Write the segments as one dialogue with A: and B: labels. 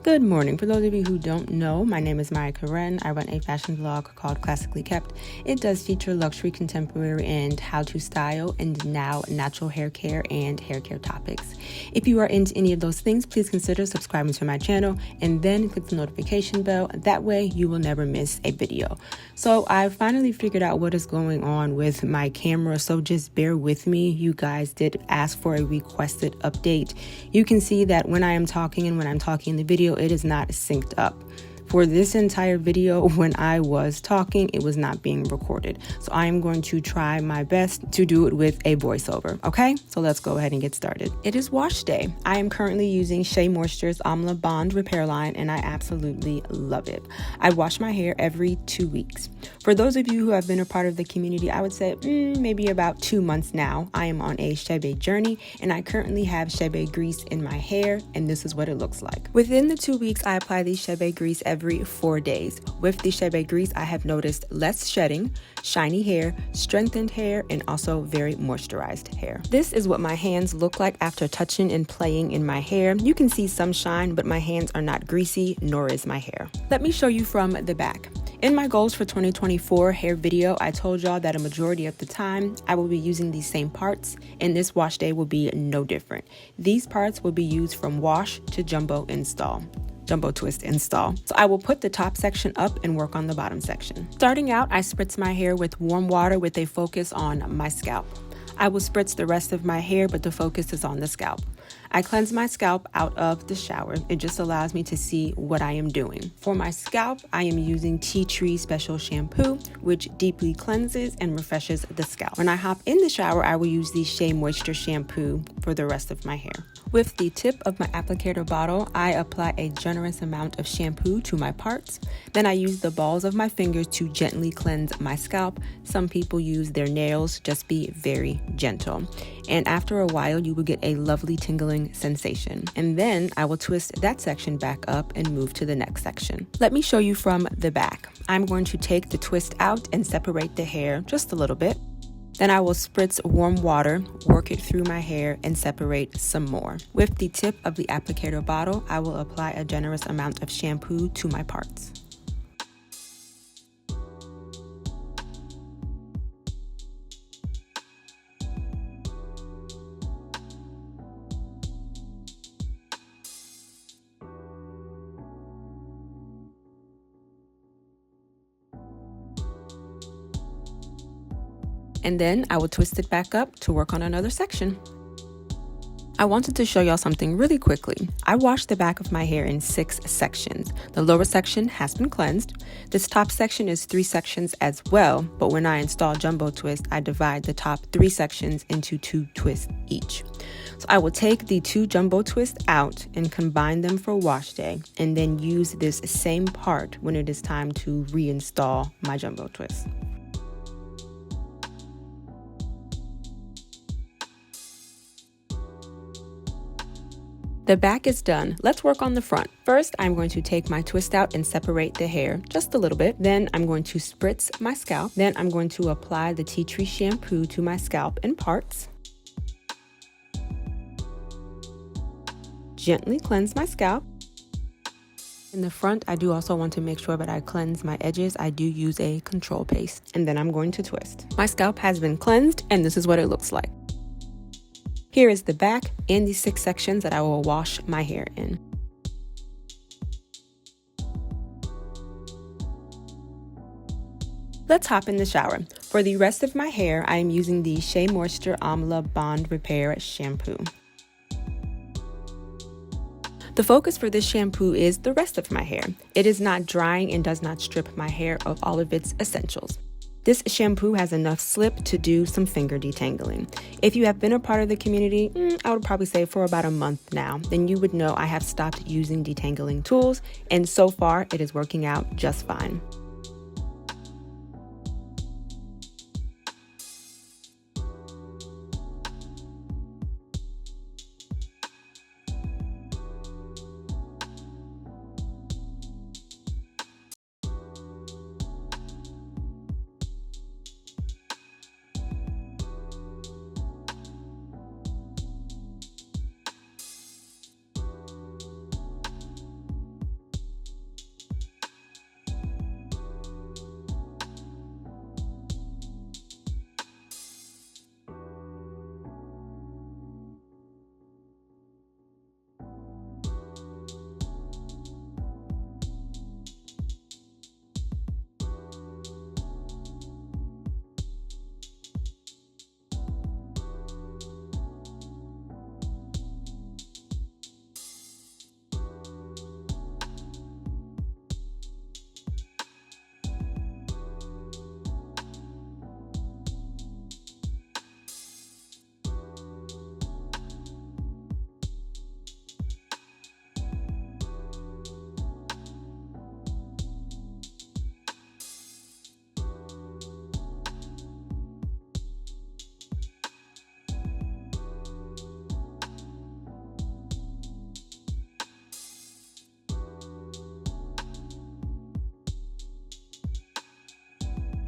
A: Good morning. For those of you who don't know, my name is Maya Karen. I run a fashion vlog called Classically Kept. It does feature luxury, contemporary, and how to style, and now natural hair care and hair care topics. If you are into any of those things, please consider subscribing to my channel and then click the notification bell. That way you will never miss a video. So I finally figured out what is going on with my camera, so just bear with me. You guys did ask for a requested update. You can see that when I am talking and when I'm talking in the video, it is not synced up. For this entire video, when I was talking, it was not being recorded. So I am going to try my best to do it with a voiceover, okay? So let's go ahead and get started. It is wash day. I am currently using Shea Moisture's Amla Bond Repair Line, and I absolutely love it. I wash my hair every 2 weeks. For those of you who have been a part of the community, I would say maybe about 2 months now, I am on a Shea journey, and I currently have Shea grease in my hair, and this is what it looks like. Within the 2 weeks, I apply the Shea grease every 4 days. With the Shea grease, I have noticed less shedding, shiny hair, strengthened hair, and also very moisturized hair. This is what my hands look like after touching and playing in my hair. You can see some shine, but my hands are not greasy, nor is my hair. Let me show you from the back. In my goals for 2024 hair video, I told y'all that a majority of the time I will be using these same parts, and this wash day will be no different. These parts will be used from wash to jumbo twist install. So I will put the top section up and work on the bottom section. Starting out, I spritz my hair with warm water with a focus on my scalp. I will spritz the rest of my hair, but the focus is on the scalp. I cleanse my scalp out of the shower. It just allows me to see what I am doing. For my scalp, I am using Tea Tree Special Shampoo, which deeply cleanses and refreshes the scalp. When I hop in the shower, I will use the Shea Moisture Shampoo for the rest of my hair. With the tip of my applicator bottle, I apply a generous amount of shampoo to my parts. Then I use the balls of my fingers to gently cleanse my scalp. Some people use their nails, just be very gentle. And after a while, you will get a lovely tingling sensation. And then I will twist that section back up and move to the next section. Let me show you from the back. I'm going to take the twist out and separate the hair just a little bit. Then I will spritz warm water, work it through my hair, and separate some more. With the tip of the applicator bottle, I will apply a generous amount of shampoo to my parts. And then I will twist it back up to work on another section. I wanted to show y'all something really quickly. I washed the back of my hair in 6 sections. The lower section has been cleansed. This top section is 3 sections as well, but when I install jumbo twist, I divide the top 3 sections into 2 twists each. So I will take the 2 jumbo twists out and combine them for wash day, and then use this same part when it is time to reinstall my jumbo twist. The back is done. Let's work on the front. First, I'm going to take my twist out and separate the hair just a little bit. Then I'm going to spritz my scalp. Then I'm going to apply the tea tree shampoo to my scalp in parts. Gently cleanse my scalp. In the front, I do also want to make sure that I cleanse my edges. I do use a control paste. And then I'm going to twist. My scalp has been cleansed, and this is what it looks like. Here is the back and the 6 sections that I will wash my hair in. Let's hop in the shower. For the rest of my hair, I am using the Shea Moisture Amla Bond Repair Shampoo. The focus for this shampoo is the rest of my hair. It is not drying and does not strip my hair of all of its essentials. This shampoo has enough slip to do some finger detangling. If you have been a part of the community, I would probably say for about a month now, then you would know I have stopped using detangling tools, and so far it is working out just fine.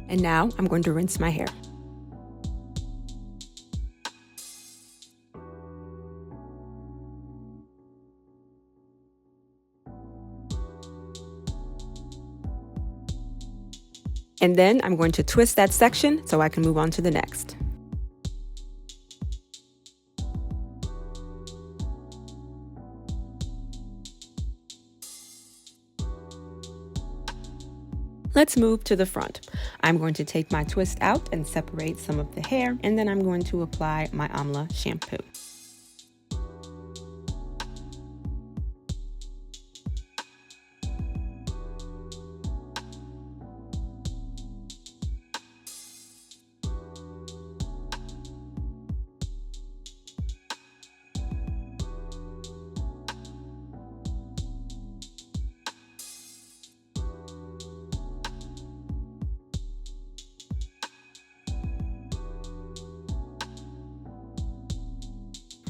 A: And now I'm going to rinse my hair. And then I'm going to twist that section so I can move on to the next. Let's move to the front. I'm going to take my twist out and separate some of the hair, and then I'm going to apply my Amla shampoo.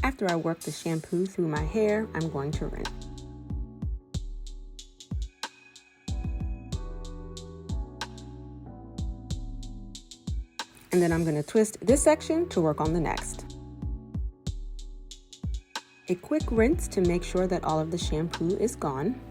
A: After I work the shampoo through my hair, I'm going to rinse. And then I'm going to twist this section to work on the next. A quick rinse to make sure that all of the shampoo is gone.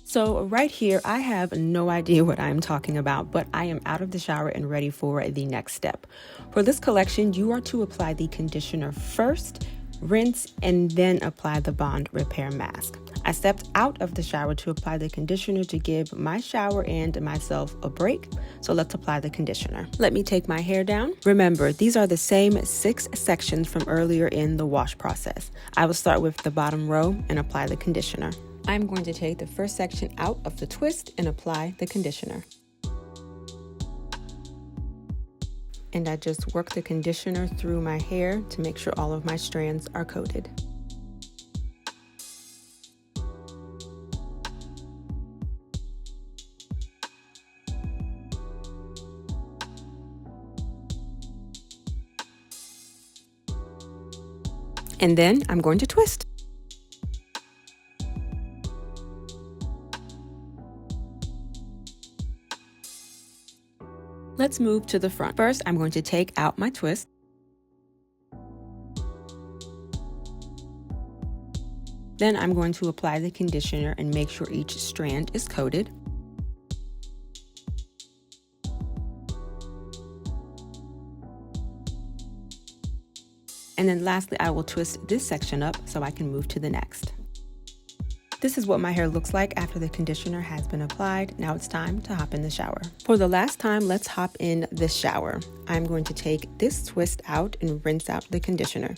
A: So right here, I have no idea what I'm talking about, but I am out of the shower and ready for the next step. For this collection, you are to apply the conditioner first, rinse, and then apply the Bond Repair Mask. I stepped out of the shower to apply the conditioner to give my shower and myself a break. So let's apply the conditioner. Let me take my hair down. Remember, these are the same 6 sections from earlier in the wash process. I will start with the bottom row and apply the conditioner. I'm going to take the first section out of the twist and apply the conditioner. And I just work the conditioner through my hair to make sure all of my strands are coated. And then I'm going to twist. Let's move to the front. First, I'm going to take out my twist. Then I'm going to apply the conditioner and make sure each strand is coated. And then lastly, I will twist this section up so I can move to the next. This is what my hair looks like after the conditioner has been applied. Now it's time to hop in the shower. For the last time, let's hop in the shower. I'm going to take this twist out and rinse out the conditioner.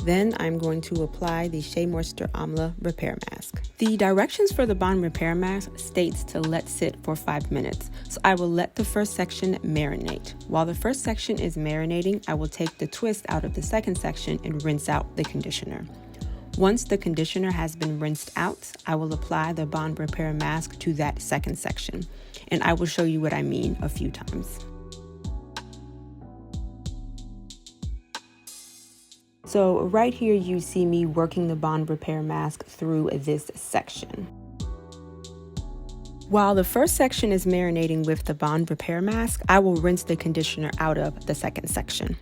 A: Then I'm going to apply the Shea Moisture Amla Repair Mask. The directions for the Bond Repair Mask states to let sit for 5 minutes. So I will let the first section marinate. While the first section is marinating, I will take the twist out of the second section and rinse out the conditioner. Once the conditioner has been rinsed out, I will apply the Bond Repair Mask to that second section. And I will show you what I mean a few times. So right here, you see me working the Bond Repair Mask through this section. While the first section is marinating with the Bond Repair Mask, I will rinse the conditioner out of the second section.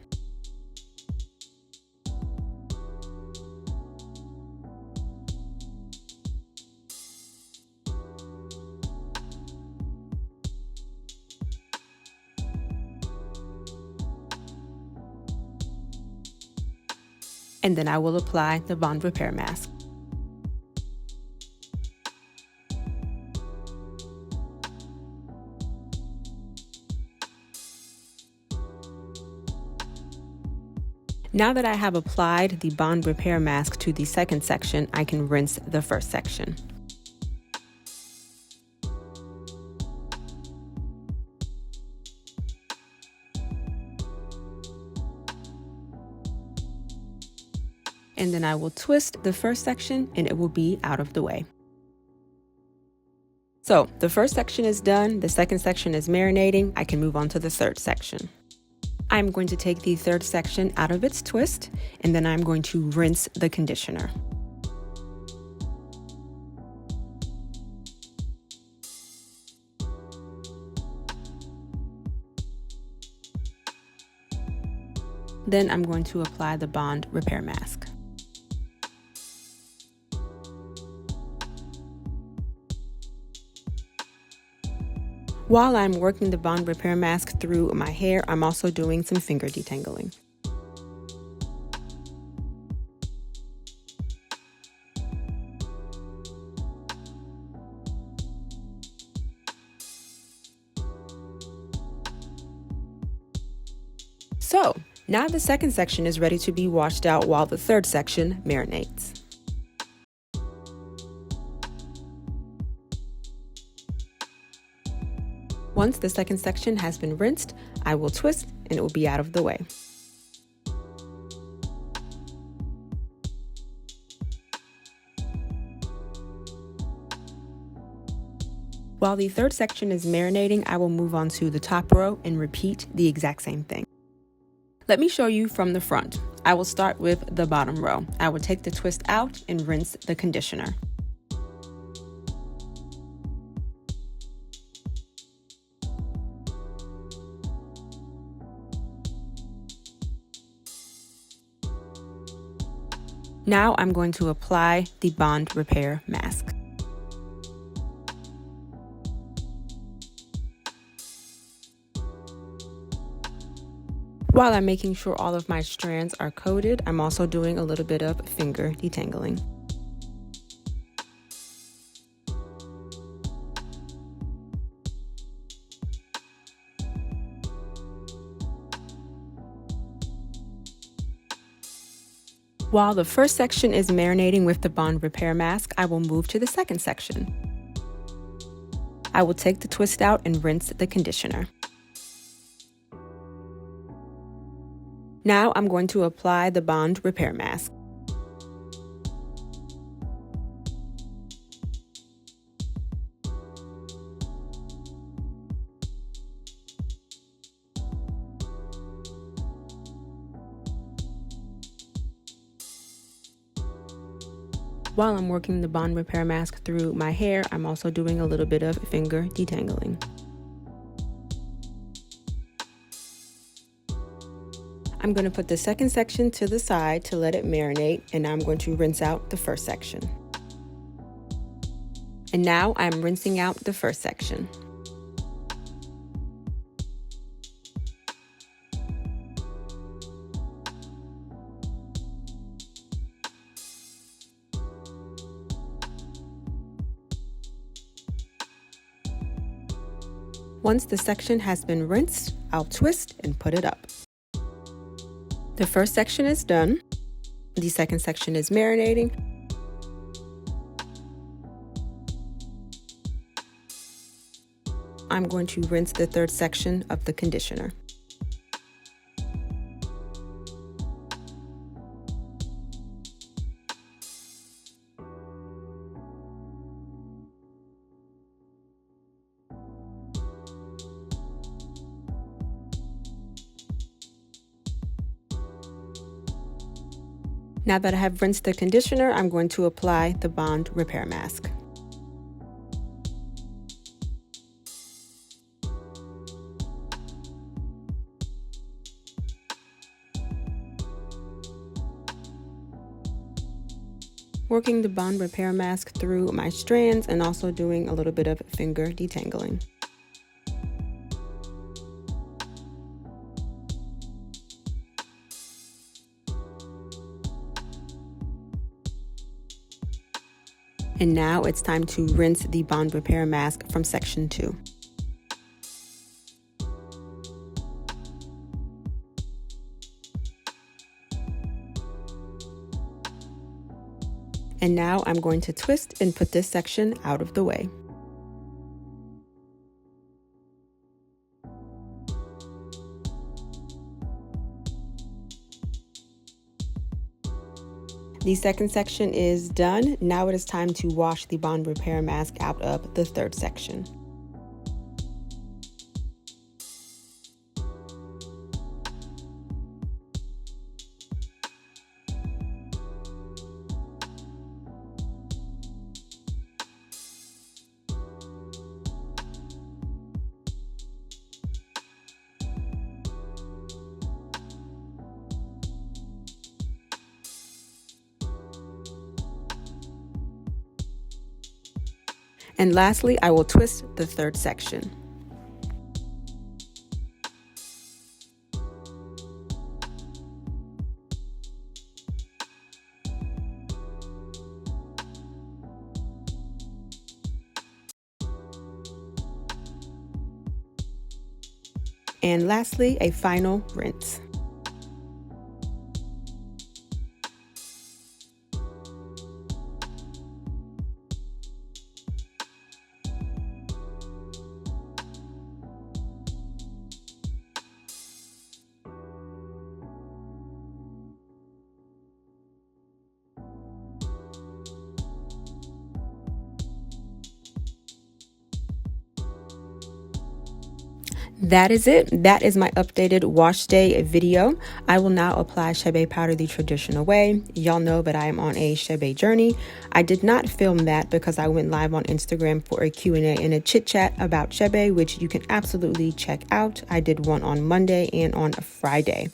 A: And then I will apply the Bond Repair Mask. Now that I have applied the Bond Repair Mask to the second section, I can rinse the first section. And then I will twist the first section and it will be out of the way. So the first section is done, the second section is marinating. I can move on to the third section. I'm going to take the third section out of its twist, and then I'm going to rinse the conditioner. Then I'm going to apply the Bond Repair Mask. While I'm working the Bond Repair Mask through my hair, I'm also doing some finger detangling. So, now the second section is ready to be washed out while the third section marinates. Once the second section has been rinsed, I will twist and it will be out of the way. While the third section is marinating, I will move on to the top row and repeat the exact same thing. Let me show you from the front. I will start with the bottom row. I will take the twist out and rinse the conditioner. Now I'm going to apply the Bond Repair Mask. While I'm making sure all of my strands are coated, I'm also doing a little bit of finger detangling. While the first section is marinating with the Bond Repair Mask, I will move to the second section. I will take the twist out and rinse the conditioner. Now I'm going to apply the Bond Repair Mask. While I'm working the Bond Repair Mask through my hair, I'm also doing a little bit of finger detangling. I'm going to put the second section to the side to let it marinate, and I'm going to rinse out the first section. And now I'm rinsing out the first section. Once the section has been rinsed, I'll twist and put it up. The first section is done. The second section is marinating. I'm going to rinse the third section of the conditioner. Now that I have rinsed the conditioner, I'm going to apply the Bond Repair Mask. Working the Bond Repair Mask through my strands and also doing a little bit of finger detangling. And now it's time to rinse the Bond Repair Mask from section 2. And now I'm going to twist and put this section out of the way. The second section is done. Now it is time to wash the Bond Repair Mask out of the third section. And lastly, I will twist the third section. And lastly, a final rinse. That is it. That is my updated wash day video. I will now apply Shebe powder the traditional way. Y'all know that I am on a Shebe journey. I did not film that because I went live on Instagram for a Q&A and a chit chat about Shebe, which you can absolutely check out. I did one on Monday and on Friday.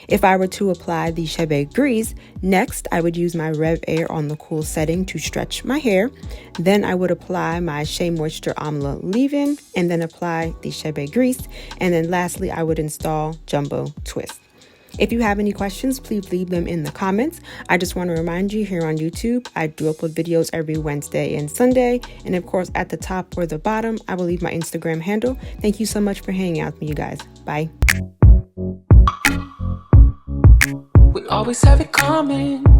A: If I were to apply the Shebe grease, next I would use my Rev Air on the cool setting to stretch my hair. Then I would apply my Shea Moisture Amla leave-in and then apply the Shebe grease. And then lastly, I would install Jumbo Twist. If you have any questions, please leave them in the comments. I just want to remind you here on YouTube, I do upload videos every Wednesday and Sunday. And of course, at the top or the bottom, I will leave my Instagram handle. Thank you so much for hanging out with me, you guys. Bye.
B: We always have it coming.